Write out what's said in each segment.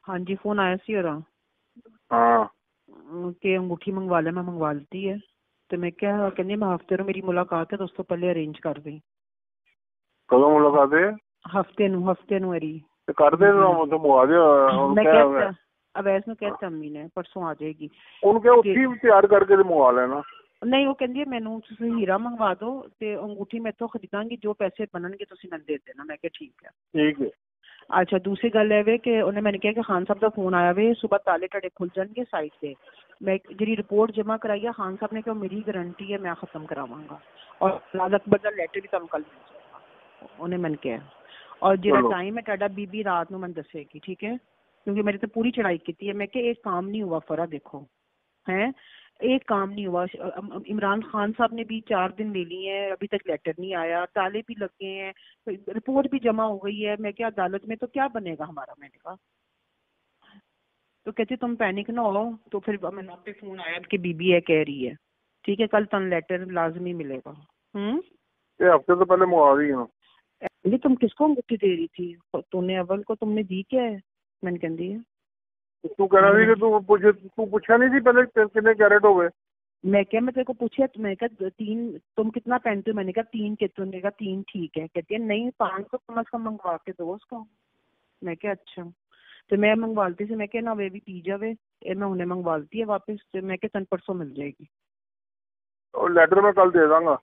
हाँ जी, फोन आया सी और हाँ कि अंगूठी मंगवा ले, मैं मंगवा लेती है। तो मैं क्या कहनी मैं हफ्ते ਨੂੰ मेरी मुलाकात है तो उस तो पहले अरेंज कर दी। कदों मुलाकात है? हफ्ते ਨੂੰ अरी तो कर दे तो मंगवा दे। मैं कहता अवैस ਨੂੰ कहता अम्मी ने परसों आ जाएगी। उनके उत्थी तैयार करके तो मंगवा लेना। नहीं वो कहती है मैनू तुसीं हीरा मंगवा दो ते अंगूठी मैं इत्थों खरीदांगी, जो पैसे बननगे तुसीं मैनू दे देना। मैं क्या ठीक है। ठीक है। अच्छा दूसरी गल है वे कि उन्हें मैंने कहा कि खान साहब का फोन आया वे सुबह ताले टड़े खुल जाएंगे साइड से। मैं जी रिपोर्ट जमा कराई है, खान साहब ने कहा मेरी गारंटी है मैं खत्म करावांगा और लाल अकबर का लेटर भी तुम कल मिल जाएगा उन्हें मैंने कहा। और जो टाइम है टाडा बीबी रात को मैंने दसेगी, ठीक है, क्योंकि मेरी तो पूरी चढ़ाई की है। मैं क्या एक काम नहीं हुआ फरा देखो है, एक काम नहीं हुआ। इमरान खान साहब ने भी 4 दिन ले लिए हैं, अभी तक लेटर नहीं आया, ताले भी लगे हैं, रिपोर्ट भी जमा हो गई है। मैं क्या अदालत में तो क्या बनेगा हमारा। मैंने कहा तो कहती तुम पैनिक ना हो। तो फिर मैंने पे फोन आया कि बीबी है कह रही है ठीक है कल तन लेटर लाजमी मिलेगा। ये हफ्ते तो पहले मंगवा दी हूँ। ये तुम किसको अंगूठी दे रही थी? तूने अव्वल को तुमने दी क्या है? मैंने कहती है तू कह रहा थी कि तू पूछा नहीं थी पहले कितने कैरेट हो गए? मैं क्या मैं तेरे को पूछा तो मैं कहा 3 तुम कितना पहनते हो? मैंने कहा 3 के, तुमने कहा 3 ठीक है। कहती है नहीं 500 कम अज कम मंगवा के दो उसको। मैं क्या अच्छा तो मैं मंगवाती थी। मैं क्या ना वे भी पी जावे ये मैं उन्हें मंगवाती है वापस। तो मैं क्या तन परसों मिल जाएगी। और लेटर मैं कल दे दांगा।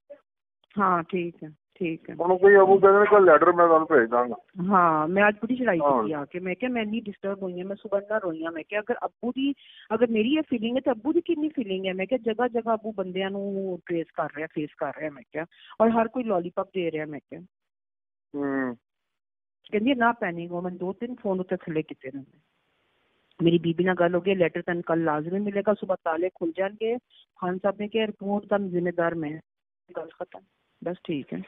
हाँ ठीक है ठीक है। कोई अबू कहते कल लेटर मैं तुम भेज दांगा। हाँ मैं आज बड़ी चढ़ाई की आके। मैं क्या मैं नहीं डिस्टर्ब हुई है, मैं सुबह ना रोई हाँ। मैं क्या अगर अब्बू दी अगर मेरी ये फीलिंग है तो अब्बू दी कितनी फीलिंग है। मैं क्या जगह जगह अब्बू बंदियां नू ट्रेस कर रहा फेस कर रहा है। मैं क्या और हर कोई लॉलीपॉप दे रहा है। मैं क्या कहती ना पैनिक हो। मैं 2-3 फोन उत्ते थले किते ने। मेरी बीबी ना गल हो गई लेटर तन कल लाजमी मिलेगा, सुबह ताले खुल जाएंगे। खान साहब ने कहा रिपोर्ट का जिम्मेदार मैं। गल खत्म बस ठीक है।